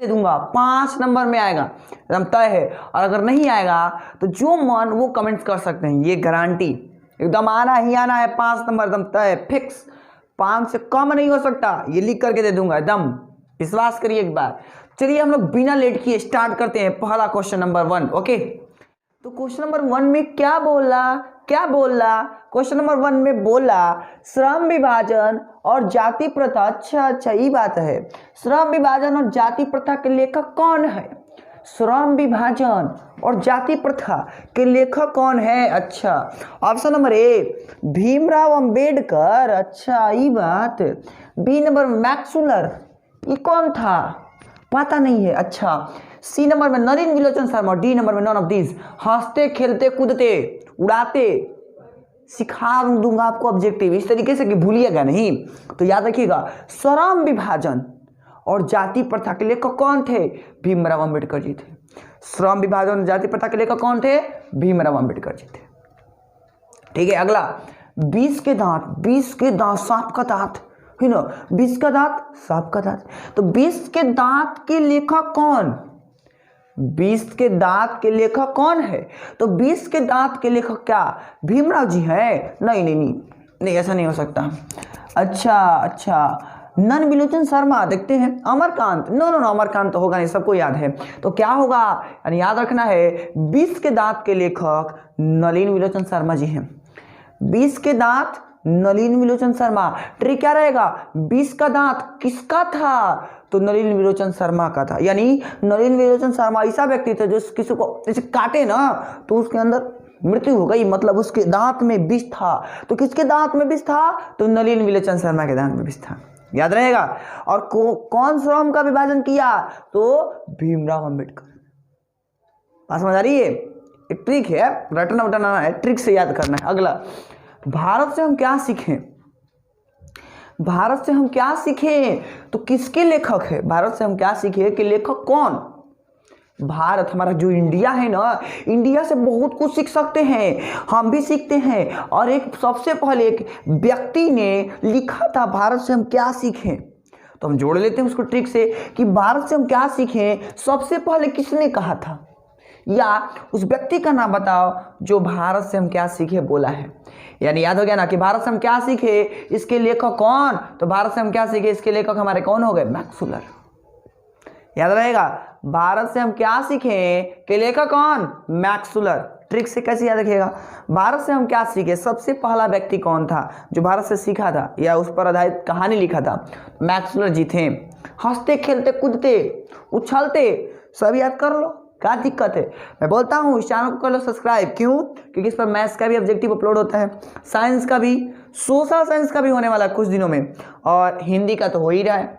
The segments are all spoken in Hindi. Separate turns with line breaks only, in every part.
दे दूंगा, 5 नंबर में आएगा, एकदम तय है। और अगर नहीं आएगा तो जो मन वो कमेंट्स कर सकते हैं, ये गारंटी एकदम आना ही आना है, 5 नंबर एकदम तय है, फिक्स, 5 से कम नहीं हो सकता, ये लिख करके दे दूंगा, एकदम विश्वास करिए एक बार। चलिए हम लोग बिना लेट किए स्टार्ट करते हैं पहला क्वेश्चन नंबर 1। ओके, तो क्वेश्चन नंबर 1 में क्या बोला, क्वेश्चन नंबर 1 में बोला श्रम विभाजन और जाति प्रथा। अच्छा ये बात है, श्रम विभाजन और जाति प्रथा के लेखक कौन है? श्रम विभाजन और जाति प्रथा के लेखक कौन है? अच्छा, ऑप्शन नंबर ए भीमराव अंबेडकर। अच्छा ये बात। बी नंबर मैक्सुलर, ये कौन था? पता नहीं है। अच्छा, सी नंबर में नलिन विलोचन शर्मा। डी नंबर में नॉन ऑफ दिस। हंसते खेलते कूदते उड़ाते, सिखा दूंगा आपको ऑब्जेक्टिव इस तरीके से कि भूलिएगा नहीं, तो याद रखिएगा। श्रम विभाजन और जाति प्रथा के लेखक कौन थे? भीमराव अंबेडकर जी थे। श्रम विभाजन और जाति प्रथा के लेखक कौन थे? भीमराव अंबेडकर जी थे। ठीक है, अगला 20 के दांत सांप का दांत है ना, 20 का दांत सांप का दांत। तो 20 के दांत के लेखक कौन? 20 के दांत के लेखक कौन है? तो 20 के दांत के लेखक क्या भीमराव जी हैं? नहीं, ऐसा नहीं हो सकता। अच्छा, नन विलोचन शर्मा। देखते हैं अमरकांत। नो, अमरकांत तो होगा नहीं, सबको याद है। तो क्या होगा, यानी याद रखना है 20 के दांत के लेखक नलिन विलोचन शर्मा जी हैं। 20 के दांत नलिन विलोचन शर्मा। ट्रिक क्या रहेगा? 20 का दांत किसका था? तो नलिन विलोचन शर्मा का था। यानी नलिन विलोचन शर्मा ऐसा व्यक्ति थे जो किसी को जैसे काटे ना तो उसके अंदर मृत्यु हो गई, मतलब उसके दांत में विष था। तो किसके दांत में विष था? तो नलिन विलोचन शर्मा के दांत में विष था, याद रहेगा। और कौन श्रम का विभाजन किया? तो भीमराव अंबेडकर। बात समझ आ रही है? एक ट्रिक है, रटना उटना है, ट्रिक से याद करना है। अगला, भारत से हम क्या सीखें? भारत से हम क्या सीखें तो किसके लेखक है? भारत से हम क्या सीखें कि लेखक कौन? भारत हमारा जो इंडिया है ना, इंडिया से बहुत कुछ सीख सकते हैं, हम भी सीखते हैं। और एक सबसे पहले एक व्यक्ति ने लिखा था भारत से हम क्या सीखें, तो हम जोड़ लेते हैं उसको ट्रिक से कि भारत से हम क्या सीखें सबसे पहले किसने कहा था, या उस व्यक्ति का नाम बताओ जो भारत से हम क्या सीखे बोला है। यानी याद हो गया ना कि भारत से हम क्या सीखे, इसके लेखक कौन? तो भारत से हम क्या सीखे, इसके लेखक हमारे कौन हो गए? मैक्सुलर। याद रहेगा, भारत से हम क्या सीखे के लेखक कौन? मैक्सुलर। ट्रिक से कैसे याद रखिएगा? भारत से हम क्या सीखे, सबसे पहला व्यक्ति कौन था जो भारत से सीखा था या उस पर आधारित कहानी लिखा था? मैक्सुलर जी थे। हंसते खेलते कूदते उछलते, सब याद कर लो, क्या दिक्कत है? मैं बोलता हूँ इस चैनल को कर लो सब्सक्राइब। क्यों? क्योंकि इस पर मैथ्स का भी ऑब्जेक्टिव अपलोड होता है, साइंस का भी, सोशल साइंस का भी होने वाला है कुछ दिनों में, और हिंदी का तो हो ही रहा है।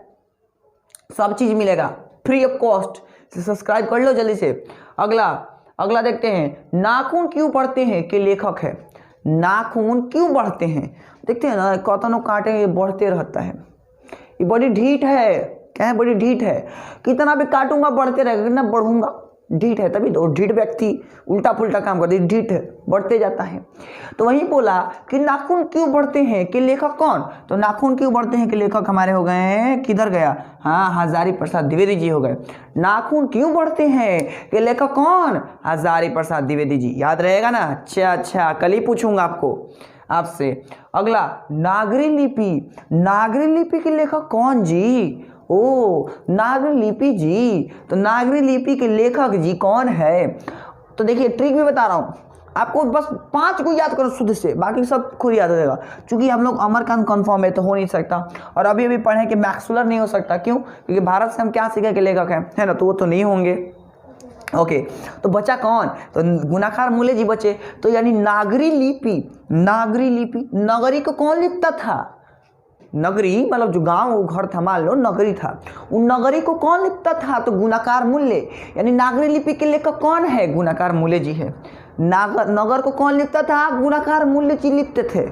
सब चीज़ मिलेगा फ्री ऑफ कॉस्ट, सब्सक्राइब कर लो जल्दी से। अगला देखते हैं, नाखून क्यों बढ़ते हैं के लेखक है। नाखून क्यों बढ़ते हैं? देखते हैं ना, कतनों काटे ये बढ़ते रहता है, ये बड़ी ढीठ है। क्या है? बड़ी ढीठ है, कितना भी काटूंगा बढ़ते रहेगा, कितना बढ़ूंगा, ढीठ है। तभी तो ढीठ व्यक्ति उल्टा पुल्टा काम करते, ढीठ है, बढ़ते जाता है। तो वही बोला कि नाखून क्यों बढ़ते हैं कि लेखक कौन? तो नाखून क्यों बढ़ते हैं कि लेखक हमारे हो गए हैं, किधर गया? हाँ, हजारी प्रसाद द्विवेदी जी हो गए। नाखून क्यों बढ़ते हैं कि लेखक कौन? हजारी प्रसाद द्विवेदी जी। याद रहेगा ना? अच्छा, कल ही पूछूंगा आपसे। अगला, नागरी लिपि के लेखक कौन जी? ओ, नागरी लिपि जी। तो नागरी लिपि के लेखक जी कौन है? तो देखिए ट्रिक भी बता रहा हूँ आपको, बस 5 को याद करो शुद्ध से, बाकी सब खुद याद हो जाएगा। चूंकि हम लोग अमरकांत कन्फर्म है तो हो नहीं सकता, और अभी पढ़े कि मैक्सुलर नहीं हो सकता। क्यों? क्योंकि भारत से हम क्या सीखे के लेखक है ना, तो वो तो नहीं होंगे। ओके, तो बचा कौन? तो गुणाकार मूल्य जी बचे। तो यानी नागरी लिपि, नगरी को कौन लिखता था? नगरी मतलब जो गांव घर था, मान लो नगरी था, उन नगरी को कौन लिखता था? तो गुणाकार मूल्य। यानी नागरी लिपि के लेखक कौन है? गुणाकार मूल्य जी है। नगर को कौन लिखता था? गुणाकार मूल्य जी लिखते थे।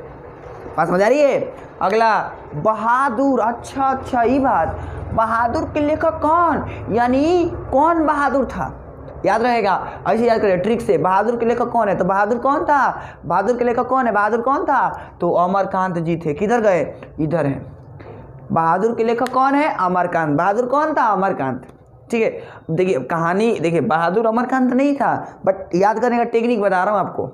बात समझ आ रही है? अगला, बहादुर। अच्छा ये बात, बहादुर के लेखक कौन? यानी कौन बहादुर था? याद रहेगा, ऐसे याद करिए ट्रिक से। बहादुर के लेखक कौन है? तो बहादुर कौन था? बहादुर के लेखक कौन है? बहादुर कौन था? तो अमरकांत जी थे। किधर गए? इधर है। बहादुर के लेखक कौन है? अमरकांत। बहादुर कौन था? अमरकांत। ठीक है। देखिए कहानी, देखिए बहादुर अमरकांत नहीं था, बट याद करने का टेक्निक बता रहा हूँ आपको,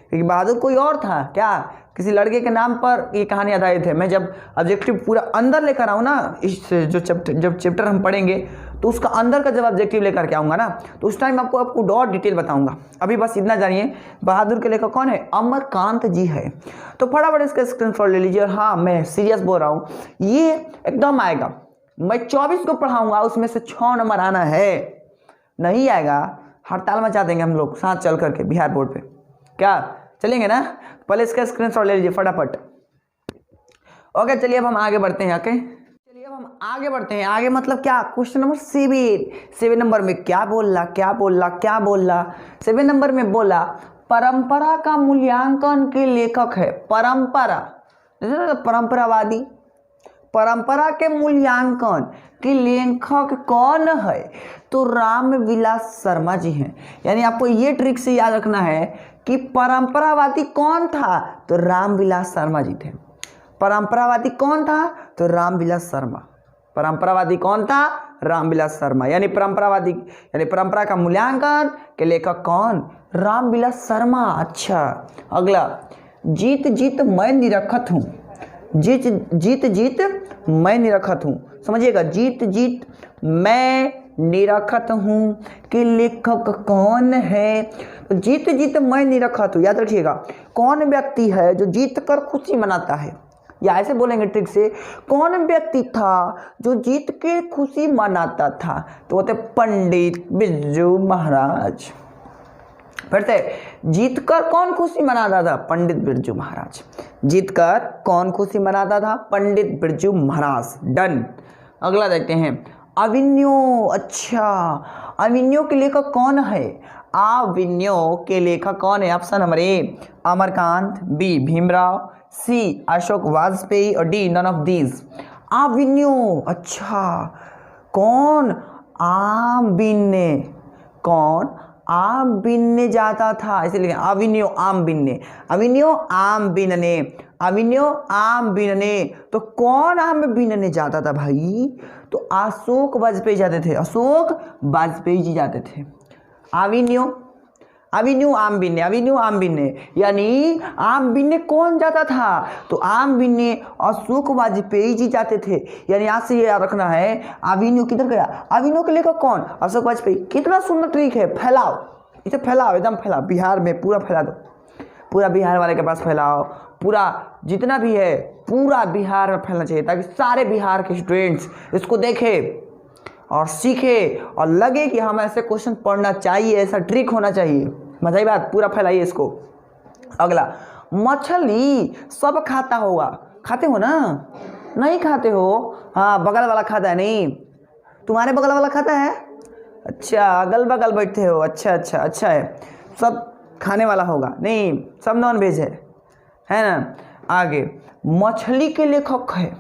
क्योंकि बहादुर कोई और था क्या, किसी लड़के के नाम पर ये कहानी आधारित है। मैं जब ऑब्जेक्टिव पूरा अंदर लेकर आऊँ ना, इस जो चैप्टर हम पढ़ेंगे तो उसका अंदर का जब ऑब्जेक्टिव लेकर के आऊँगा ना, तो उस टाइम आपको और डिटेल बताऊँगा। अभी बस इतना जानिए, बहादुर के लेखक कौन है, अमरकांत जी है। तो फटाफट इसका स्क्रीनशॉट ले लीजिए। और हाँ, मैं सीरियस बोल रहा हूँ, ये एकदम आएगा। मैं 24 को पढ़ाऊँगा, उसमें से 6 नंबर आना है। नहीं आएगा, हड़ताल मचा देंगे हम लोग साथ चल करके बिहार बोर्ड पे। क्या चलेंगे ना? पहले इसका स्क्रीनशॉट ले लीजिए फटाफट। ओके, चलिए अब हम आगे बढ़ते हैं। आगे मतलब क्या, क्वेश्चन नंबर 7 नंबर में क्या बोला 7 नंबर में बोला परंपरा का मूल्यांकन के लेखक है। परंपरा, परंपरावादी, परंपरा के मूल्यांकन के लेखक कौन है? तो रामविलास शर्मा जी हैं। यानी आपको ये ट्रिक से याद रखना है कि परंपरावादी कौन था, तो रामविलास शर्मा जी थे। परंपरावादी कौन था? तो रामविलास शर्मा। परंपरावादी कौन था? रामविलास शर्मा। यानी परंपरावादी, यानी परंपरा का मूल्यांकन के लेखक कौन? रामविलास शर्मा। अच्छा, अगला, जीत जीत मैं निरखत हूँ। जीत मैं निरखत हूँ, समझिएगा, जीत जीत मैं निरखत हूँ कि लेखक कौन है? तो जीत जीत मैं निरखत हूँ, याद रखिएगा, कौन व्यक्ति है जो जीत कर खुशी मनाता है, या ऐसे बोलेंगे ट्रिक से, कौन व्यक्ति था जो जीत के खुशी मनाता था? तो वो थे पंडित बिरजू महाराज। फिर से, जीतकर कौन खुशी मनाता था? पंडित बिरजू महाराज। जीतकर कौन खुशी मनाता था? पंडित बिरजू महाराज। डन। अगला देखते हैं, अभिन्यो। अच्छा, अभिन्यो के लेखक कौन है? अभिन्यो के लेखक कौन है? Option number A Amarkant, B Bhimrao, C Ashok Vajpeyi और डी नन ऑफ दीज। अभिन्यो। अच्छा, कौन? आम बीनने। कौन? आम बीनने जाता था, इसलिए अभिन्यो आम बीनने, अभिन्यो आम बीनने, अभिन्यो आम बीनने। तो कौन आम बीनने जाता था भाई? तो अशोक वाजपेयी जाते थे, अशोक वाजपेयी जी जाते थे। अभिन्यो आम बीनने, अभिन्यो आम बीनने, यानी आम बीनने कौन जाता था? तो आम बीनने अशोक वाजपेयी जी जाते थे। यानी आज से ये याद रखना है, अभिन्यो किधर गया? अभिन्यो के लेखक कौन? अशोक वाजपेयी। कितना सुंदर ट्रिक है, फैलाओ इसे, फैलाओ एकदम फैलाओ, बिहार में पूरा फैला दो, पूरा बिहार वाले के पास फैलाओ, पूरा जितना भी है पूरा बिहार में फैलना चाहिए, ताकि सारे बिहार के स्टूडेंट्स इसको देखें और सीखे और लगे कि हम ऐसे क्वेश्चन पढ़ना चाहिए, ऐसा ट्रिक होना चाहिए। मजा ही बात, पूरा फैलाइए इसको। अगला, मछली सब खाता होगा, खाते हो ना? नहीं खाते हो? हाँ, बगल वाला खाता है। नहीं, तुम्हारे बगल वाला खाता है? अच्छा, अगल बगल बैठते हो, अच्छा है, सब खाने वाला होगा। नहीं, सब नॉन वेज है ना? आगे, मछली के लेखक है।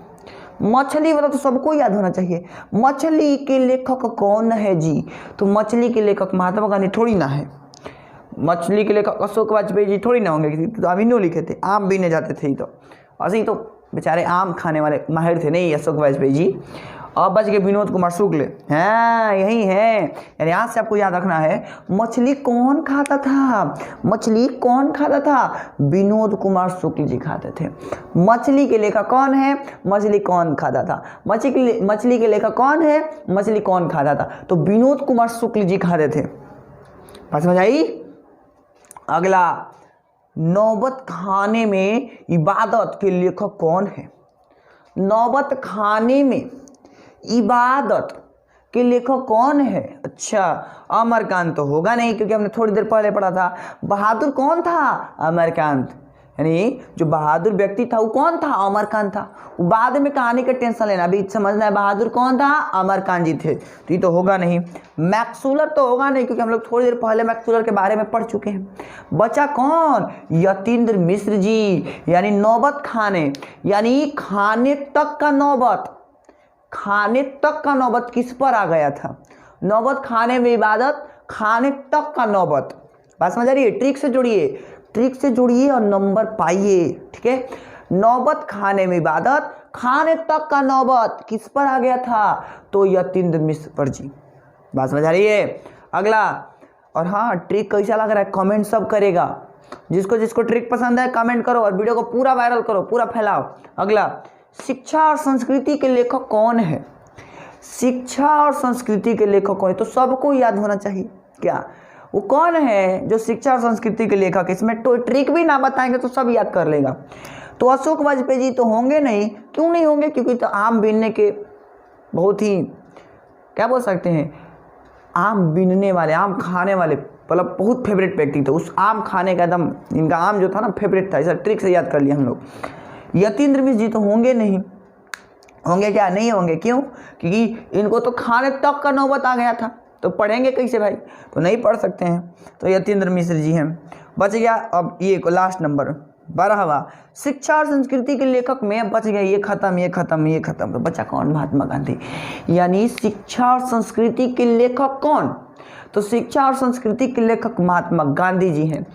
मछली वाला तो सबको याद होना चाहिए। मछली के लेखक कौन है जी? तो मछली के लेखक महात्मा गांधी थोड़ी ना है, मछली के लेखक अशोक वाजपेयी जी थोड़ी ना होंगे, किसी तो अभिनव लिखे थे, आम बीने जाते थे। तो ऐसे ही तो बेचारे आम खाने वाले माहिर थे नहीं अशोक वाजपेयी जी। अब बच गए विनोद कुमार शुक्ल। हाँ, यही है। यानी आज से आपको याद रखना है, मछली कौन खाता था? मछली कौन खाता था? विनोद कुमार शुक्ल जी खाते थे। मछली के लेखक कौन है? मछली कौन खाता था? मछली के लेखक कौन है? मछली कौन खाता था? तो विनोद कुमार शुक्ल जी खाते थे। बात समझ आई? अगला, नौबत खाने में इबादत के लेखक कौन है? नौबत खाने में इबादत के लेखक कौन है? अच्छा, अमरकांत तो होगा नहीं, क्योंकि हमने थोड़ी देर पहले पढ़ा था। बहादुर कौन था? अमरकांत। यानी जो बहादुर व्यक्ति था वो कौन था? अमरकांत था। बाद में कहानी का टेंशन लेना, अभी समझना है बहादुर कौन था? अमरकांत जी थे। तो ये तो होगा नहीं। मैक्सुलर तो होगा नहीं, क्योंकि हम लोग थोड़ी देर पहले मैक्सुलर के बारे में पढ़ चुके हैं। बचा कौन? यतीन्द्र मिश्र जी। यानी नौबत खाने, यानी खाने तक का नौबत, खाने तक का नौबत किस पर आ गया था? नौबत खाने में इबादत, खाने तक का नौबत। बात समझ आ रही है? ट्रिक से जुड़िए, ट्रिक से जुड़िए और नंबर पाइए, ठीक है? नौबत खाने में इबादत, खाने तक का नौबत किस पर आ गया था? तो यतीन्द्र मिश्र पर जी। बात समझ आ रही है। अगला, और हाँ ट्रिक कैसा लग रहा है कमेंट सब करेगा, जिसको जिसको ट्रिक पसंद है कमेंट करो और वीडियो को पूरा वायरल करो, पूरा फैलाओ। अगला, शिक्षा और संस्कृति के लेखक कौन है? शिक्षा और संस्कृति के लेखक कौन है? तो सबको याद होना चाहिए क्या, वो कौन है जो शिक्षा और संस्कृति के लेखक है? इसमें तो ट्रिक भी ना बताएंगे तो सब याद कर लेगा। तो अशोक वाजपेयी जी तो होंगे नहीं, क्यों नहीं होंगे? क्योंकि तो आम बीनने के बहुत ही क्या बोल सकते हैं, आम बीनने वाले, आम खाने वाले, मतलब बहुत फेवरेट व्यक्ति थे। उस आम खाने का एकदम, इनका आम जो था ना फेवरेट था। ऐसा ट्रिक से याद कर लिया हम लोग। यतीन्द्र मिश्र जी तो होंगे नहीं, होंगे क्या? नहीं होंगे। क्यों? क्योंकि इनको तो खाने तक का नौबत आ गया था, तो पढ़ेंगे कैसे भाई? तो नहीं पढ़ सकते हैं। तो यतीन्द्र मिश्र जी हैं। बच गया अब ये लास्ट नंबर 12वां, शिक्षा और संस्कृति के लेखक में बच गया, ये खत्म ये खत्म ये खत्म। तो बचा कौन? महात्मा गांधी। यानी शिक्षा और संस्कृति के लेखक कौन? तो शिक्षा और संस्कृति के लेखक महात्मा गांधी जी हैं।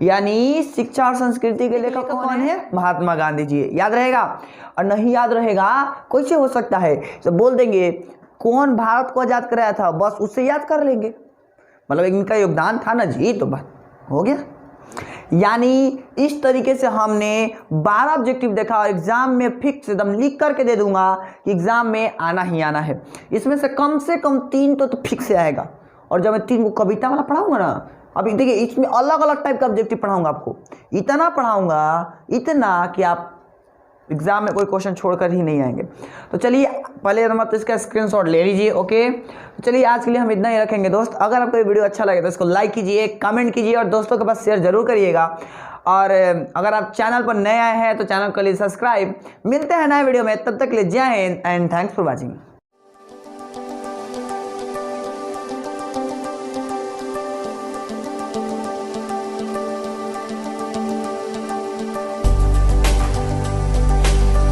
यानी शिक्षा और संस्कृति के लेखक कौन है? महात्मा गांधी जी। याद रहेगा? और नहीं याद रहेगा कैसे हो सकता है? तो बोल देंगे कौन भारत को आजाद कराया था, बस उससे याद कर लेंगे, मतलब इनका योगदान था ना जी, तो बात हो गया। यानी इस तरीके से हमने 12 ऑब्जेक्टिव देखा और एग्जाम में फिक्स एकदम लिख करके दे दूंगा कि एग्जाम में आना ही आना है। इसमें से कम 3 तो फिक्स आएगा। और जब मैं 3 को कविता वाला पढ़ाऊंगा ना, अभी देखिए इसमें अलग अलग टाइप का ऑब्जेक्टिव पढ़ाऊंगा आपको, इतना पढ़ाऊंगा इतना कि आप एग्जाम में कोई क्वेश्चन छोड़कर ही नहीं आएंगे। तो चलिए पहले नंबर तो इसका स्क्रीनशॉट ले लीजिए। ओके, तो चलिए आज के लिए हम इतना ही रखेंगे दोस्त। अगर आपको ये वीडियो अच्छा लगे तो इसको लाइक कीजिए, कमेंट कीजिए और दोस्तों के पास शेयर जरूर करिएगा। और अगर आप चैनल पर नए आए हैं तो चैनल को लिए सब्सक्राइब। मिलते हैं नए वीडियो में, तब तक के लिए जय Hind and thanks for watching.